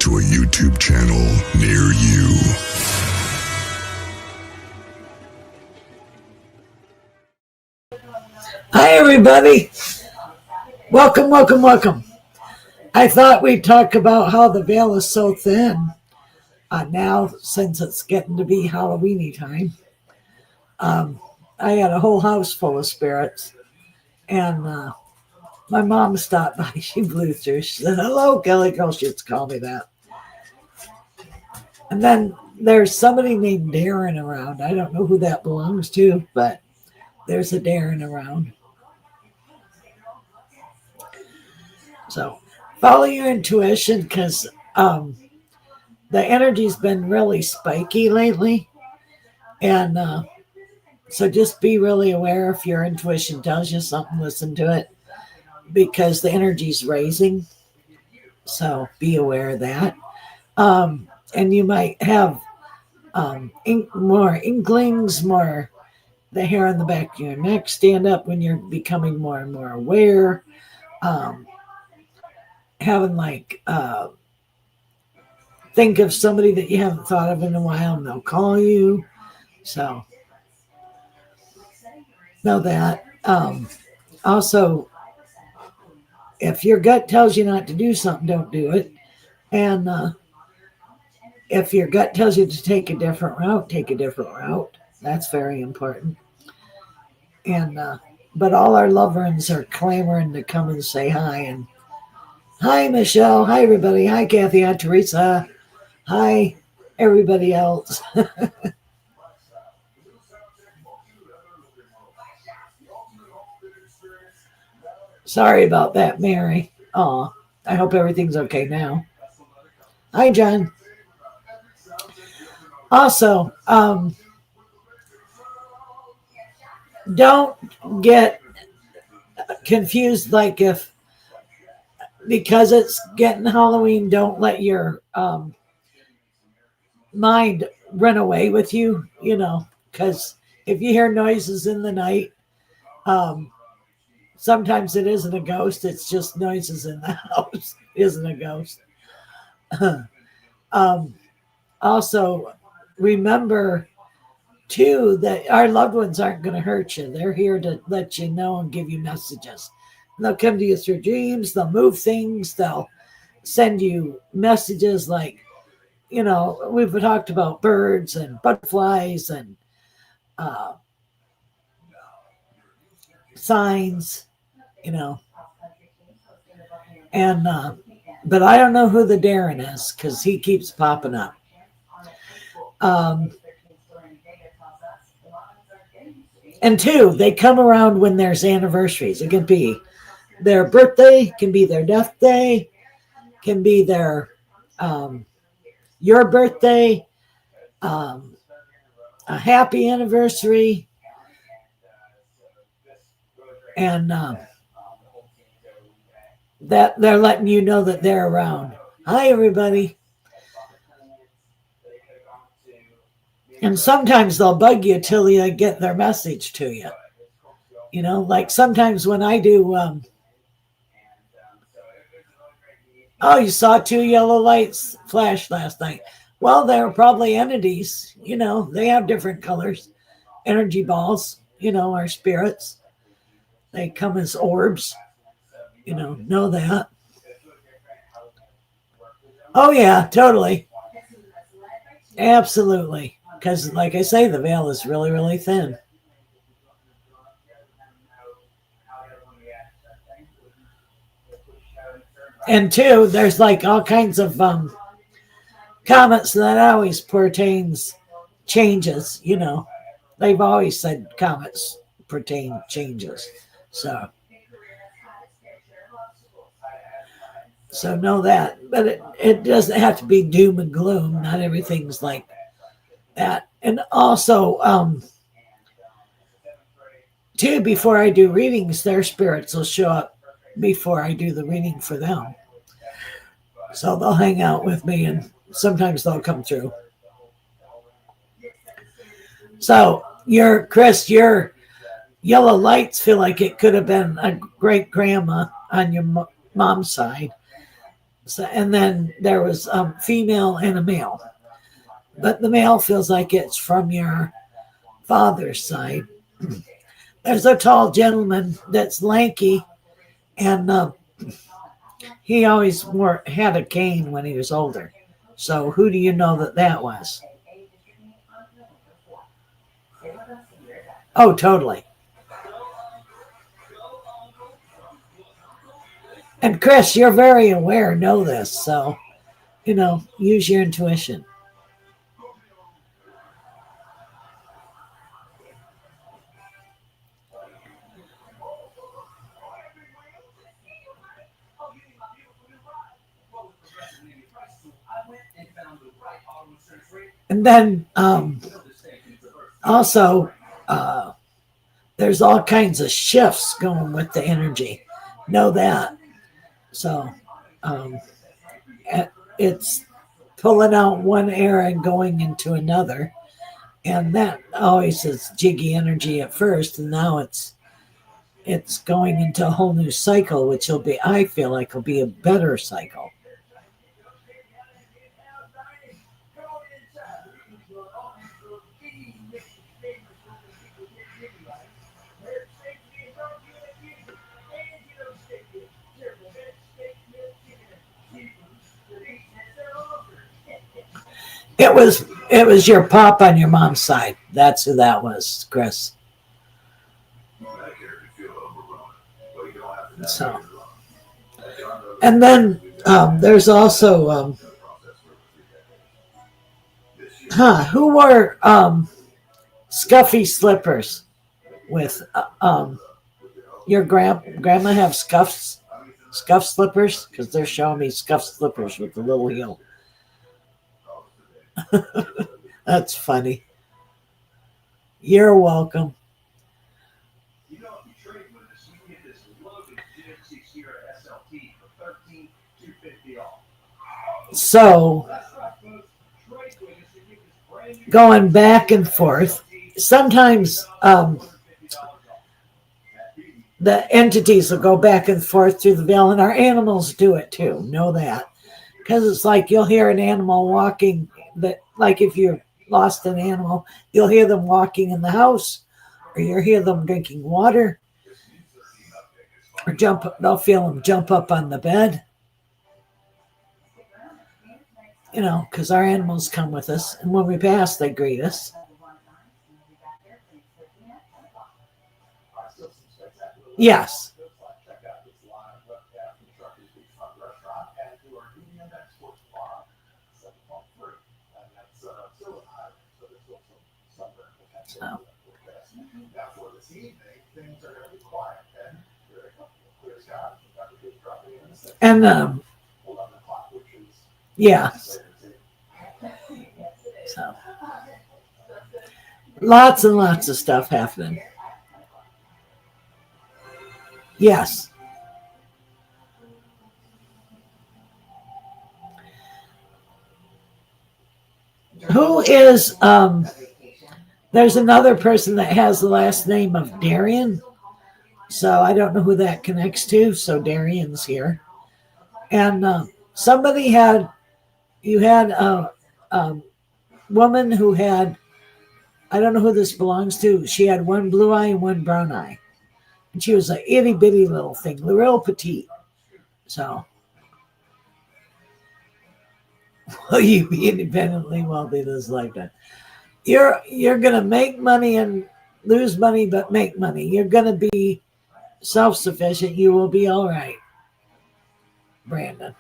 to a YouTube channel near you. Hi, everybody. Welcome, welcome, welcome. I thought we'd talk about how the veil is so thin now, since it's getting to be Halloweeny time. I had a whole house full of spirits, and my mom stopped by. She blew through. She said, "Hello, Kelly Girl." She used to call me that. And then there's somebody named Darren around. I don't know who that belongs to, but there's a Darren around. So follow your intuition, because the energy's been really spiky lately. And so just be really aware if your intuition tells you something, listen to it, because the energy's raising. So be aware of that. And you might have more inklings, more the hair on the back of your neck stand up when you're becoming more and more aware. Having think of somebody that you haven't thought of in a while and they'll call you. So know that. Also, if your gut tells you not to do something, don't do it. And if your gut tells you to take a different route, take a different route. That's very important. And but all our loved ones are clamoring to come and say hi. And hi, Michelle. Hi, everybody. Hi, Kathy. Hi, Teresa. Hi, everybody else. Sorry about that, Mary. Oh, I hope everything's okay now. Hi, John. Also, don't get confused. Like, if because it's getting Halloween, don't let your mind run away with you, because if you hear noises in the night, sometimes it isn't a ghost, it's just noises in the house. It isn't a ghost. Also, remember too that our loved ones aren't going to hurt you. They're here to let you know and give you messages. And they'll come to you through dreams, they'll move things, they'll send you messages like, we've talked about birds and butterflies and signs, and but I don't know who the Darren is, because he keeps popping up. And two, they come around when there's anniversaries. It can be their birthday, can be their death day, can be their your birthday, a happy anniversary, and that they're letting you know that they're around. Hi, everybody. And sometimes they'll bug you till you get their message to you. Like sometimes when I do, you saw 2 yellow lights flash last night. Well, they're probably entities, they have different colors, energy balls, our spirits. They come as orbs, know that. Oh, yeah, totally. Absolutely. Because, like I say, the veil is really, really thin. And two, there's like all kinds of comments that always pertains changes, They've always said comments pertain changes. So know that. But it doesn't have to be doom and gloom. Not everything's like that. And also, too, before I do readings, their spirits will show up before I do the reading for them. So they'll hang out with me, and sometimes they'll come through. So Chris, your yellow lights feel like it could have been a great grandma on your mom's side. So, and then there was female and a male, but the male feels like it's from your father's side. There's a tall gentleman that's lanky, and he always had a cane when he was older. So who do you know that was? Oh, totally. And Chris, you're very aware, know this. So, use your intuition. And then also, there's all kinds of shifts going with the energy. Know that. So it's pulling out one air and going into another. And that always is jiggy energy at first. And now it's going into a whole new cycle, which I feel like will be a better cycle. It was your pop on your mom's side. That's who that was, Chris. So, and then there's also who wore scuffy slippers with your grandma have scuff slippers, because they're showing me scuff slippers with the little heel. That's funny. You're welcome. So, going back and forth, sometimes the entities will go back and forth through the veil, and our animals do it too. Know that. Because it's like you'll hear an animal walking, that, like if you lost an animal, you'll hear them walking in the house, or you'll hear them drinking water, or they'll feel them jump up on the bed. Because our animals come with us, and when we pass, they greet us. Yes. So. And yeah. So lots and lots of stuff happening. Yes. Who is there's another person that has the last name of Darian. So I don't know who that connects to. So Darian's here. And you had a woman who had, I don't know who this belongs to. She had one blue eye and one brown eye. And she was an itty bitty little thing, real petite. So, will you be independently wealthy this lifetime? You're gonna make money and lose money, but make money. You're gonna be self-sufficient. You will be all right, Brandon.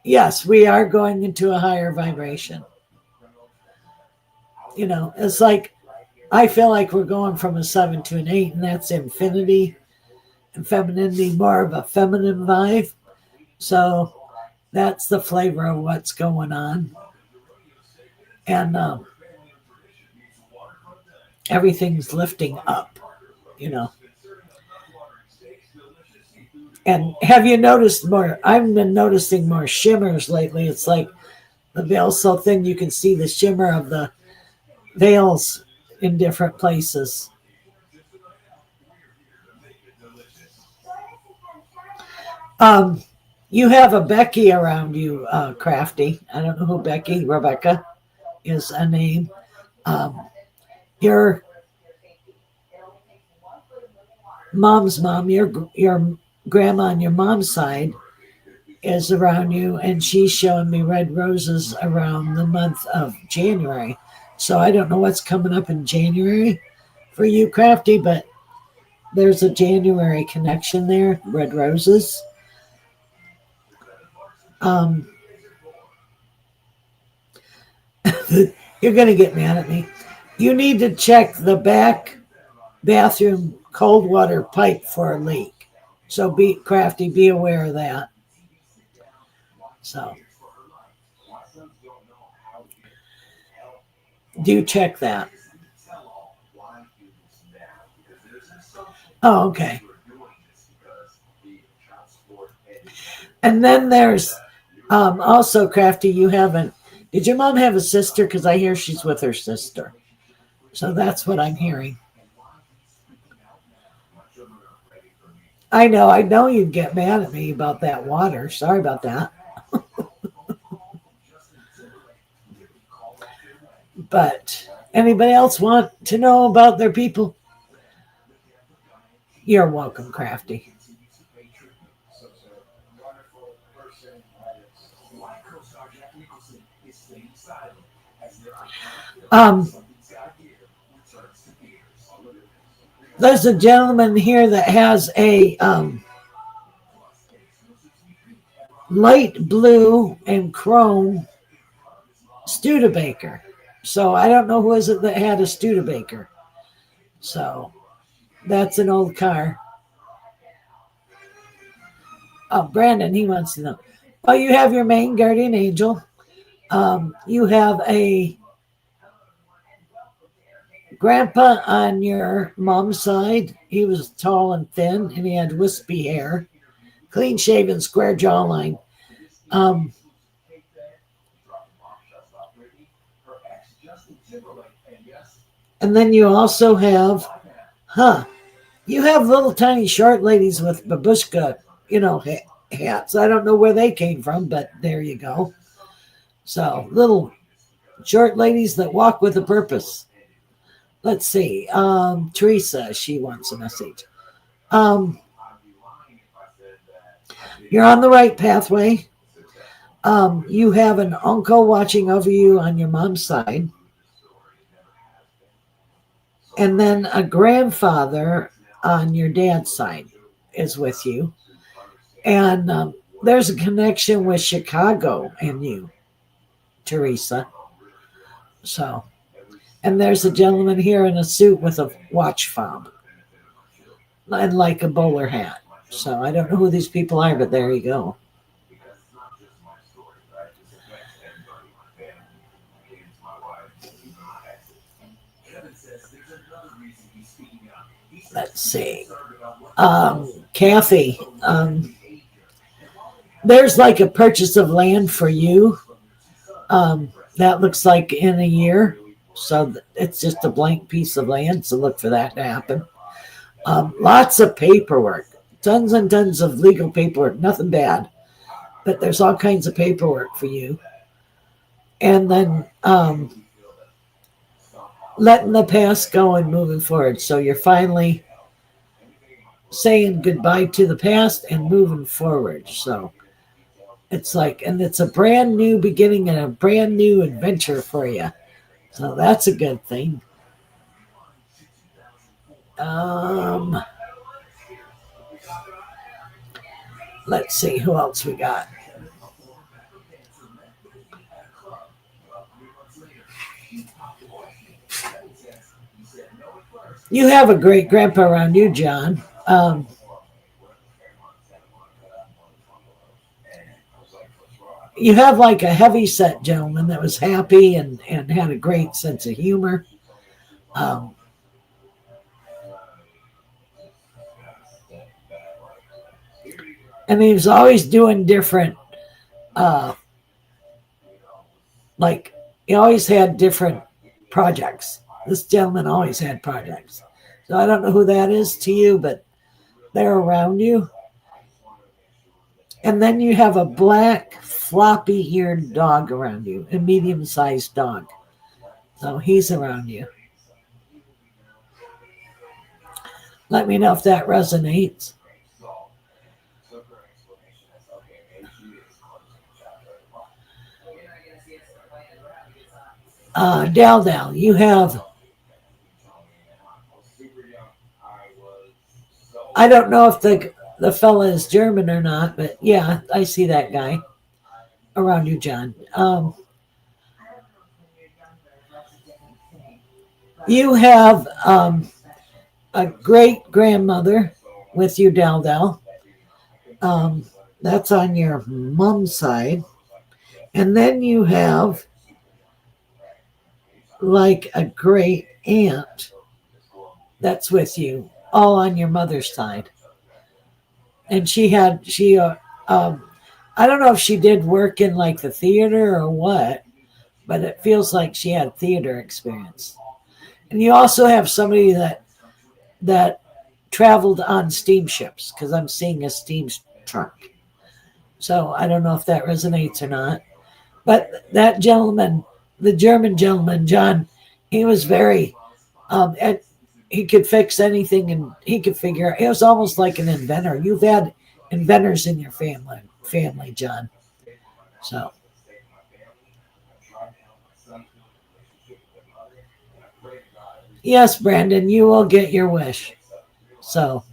Yes, we are going into a higher vibration. It's like, I feel like we're going from a 7 to an 8, and that's infinity and femininity, more of a feminine vibe. So that's the flavor of what's going on. And everything's lifting up, And have you noticed more? I've been noticing more shimmers lately. It's like the veil so thin you can see the shimmer of the veils in different places. You have a Becky around you, Crafty. I don't know who Becky, Rebecca is a name. Um, your mom's mom, your grandma on your mom's side is around you, and she's showing me red roses around the month of January. So I don't know what's coming up in January for you, Crafty, but there's a January connection there, red roses. Um, you're going to get mad at me. You need to check the back bathroom cold water pipe for a leak. So be Crafty, be aware of that. So do check that. Oh, okay. And then there's also, Crafty, you haven't. Did your mom have a sister? Because I hear she's with her sister. So that's what I'm hearing. I know you'd get mad at me about that water. Sorry about that. But anybody else want to know about their people? You're welcome, Crafty. There's a gentleman here that has a light blue and chrome Studebaker. So I don't know who is it that had a Studebaker. So that's an old car. Oh, Brandon, he wants to know. Oh, you have your main guardian angel. You have a grandpa on your mom's side. He was tall and thin, and he had wispy hair, clean shaven, square jawline. And then you also have, you have little tiny short ladies with babushka, hats. I don't know where they came from, but there you go. So little short ladies that walk with a purpose. Let's see. Teresa, she wants a message. You're on the right pathway. You have an uncle watching over you on your mom's side. And then a grandfather on your dad's side is with you. And there's a connection with Chicago and you, Teresa. So, and there's a gentleman here in a suit with a watch fob and like a bowler hat. So I don't know who these people are, but there you go. Let's see. Kathy, there's like a purchase of land for you. That looks like in a year. So it's just a blank piece of land. So look for that to happen. Lots of paperwork, tons and tons of legal paperwork, nothing bad, but there's all kinds of paperwork for you. And then letting the past go and moving forward. So you're finally saying goodbye to the past and moving forward. So it's like, and it's a brand new beginning and a brand new adventure for you. So that's a good thing. Let's see who else we got. You have a great grandpa around you, John. You have like a heavy set gentleman that was happy and had a great sense of humor. And he was always doing different, like he always had different projects. This gentleman always had projects. So I don't know who that is to you, but they're around you. And then you have a black, floppy eared dog around you, a medium sized dog. So he's around you. Let me know if that resonates. Dal, you have, I don't know if the fella is German or not, but yeah, I see that guy around you, John. You have a great grandmother with you, Dal. That's on your mom's side. And then you have like a great aunt that's with you, all on your mother's side. And I don't know if she did work in like the theater or what, but it feels like she had theater experience. And you also have somebody that traveled on steamships, because I'm seeing a steam trunk. So I don't know if that resonates or not. But that gentleman, the German gentleman, John, he was very, he could fix anything and he could figure out. He was almost like an inventor. You've had inventors in your family, John. So. Yes, Brandon, you will get your wish. So.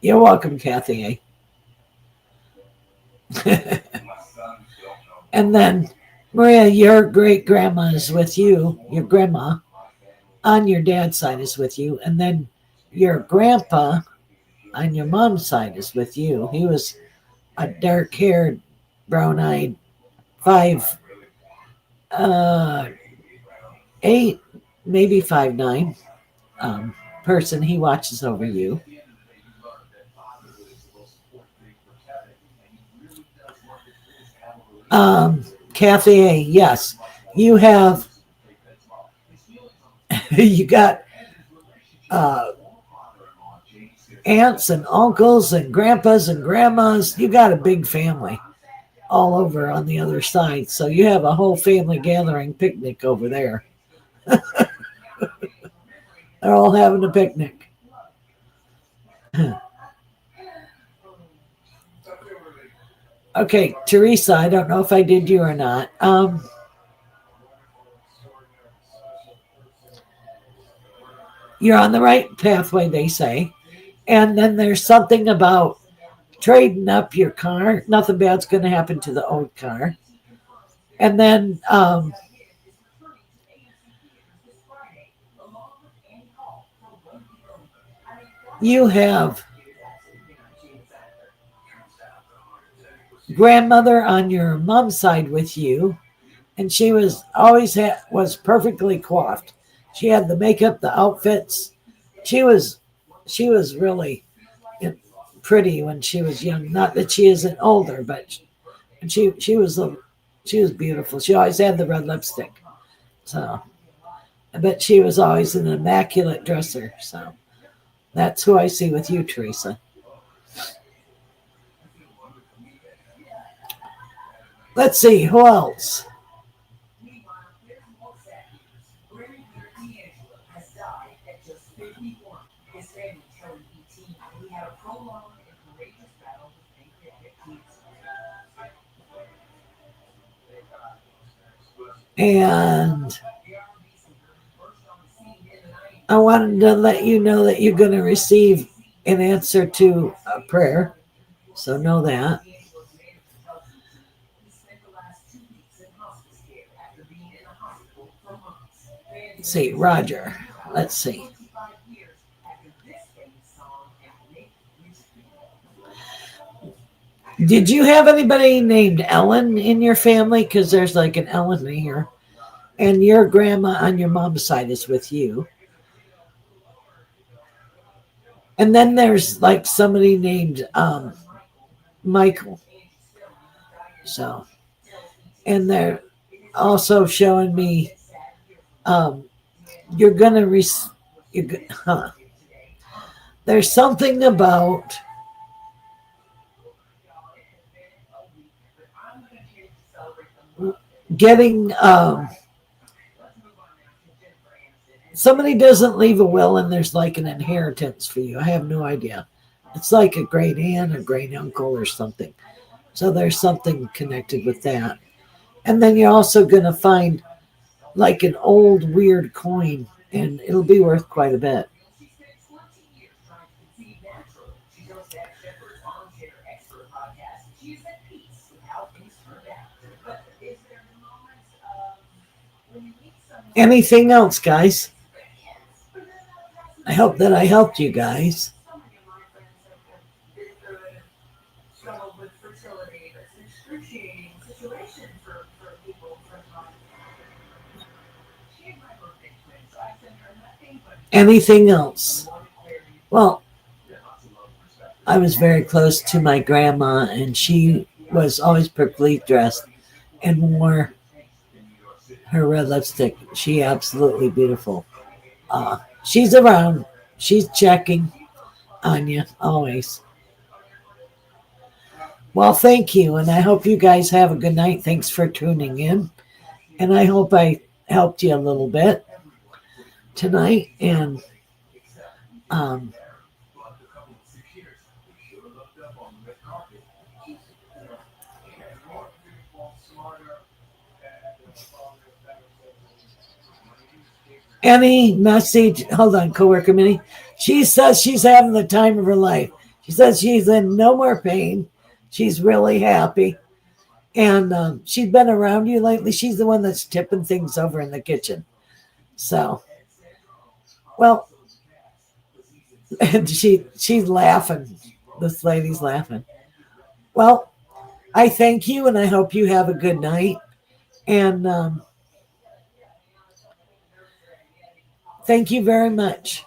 You're welcome, Kathy. And then, Maria, your great grandma is with you. Your grandma on your dad's side is with you. And then your grandpa on your mom's side is with you. He was a dark haired, brown eyed, 5'8", maybe 5'9" person. He watches over you. Kathy, yes, you have. You got aunts and uncles and grandpas and grandmas. You got a big family all over on the other side. So you have a whole family gathering picnic over there. They're all having a picnic. Okay, Teresa, I don't know if I did you or not. You're on the right pathway, they say. And then there's something about trading up your car. Nothing bad's going to happen to the old car. And then you have grandmother on your mom's side with you, and she was always was perfectly coiffed. She had the makeup, the outfits. She was really pretty when she was young. Not that she isn't older, but she was beautiful. She always had the red lipstick. So, but she was always an immaculate dresser. So that's who I see with you, Teresa. Let's see, who else? And I wanted to let you know that you're going to receive an answer to a prayer. So know that. Let's see, Roger. Let's see. Did you have anybody named Ellen in your family? Because there's like an Ellen here. And your grandma on your mom's side is with you. And then there's like somebody named Michael. So, and they're also showing me um, you're going to, there's something about getting, somebody doesn't leave a will and there's like an inheritance for you. I have no idea. It's like a great aunt or great uncle or something. So there's something connected with that. And then you're also going to find like an old weird coin and it'll be worth quite a bit. Anything else, guys? I hope that I helped you guys. Anything else? Well, I was very close to my grandma, and she was always perfectly dressed and wore her red lipstick. She absolutely beautiful. She's around. She's checking on you always. Well, thank you, and I hope you guys have a good night. Thanks for tuning in, and I hope I helped you a little bit tonight. And um, any message? Hold on, coworker Minnie. She says she's having the time of her life. She says she's in no more pain. She's really happy. And she's been around you lately. She's the one that's tipping things over in the kitchen. So, well, and she's laughing. This lady's laughing. Well, I thank you, and I hope you have a good night. And thank you very much.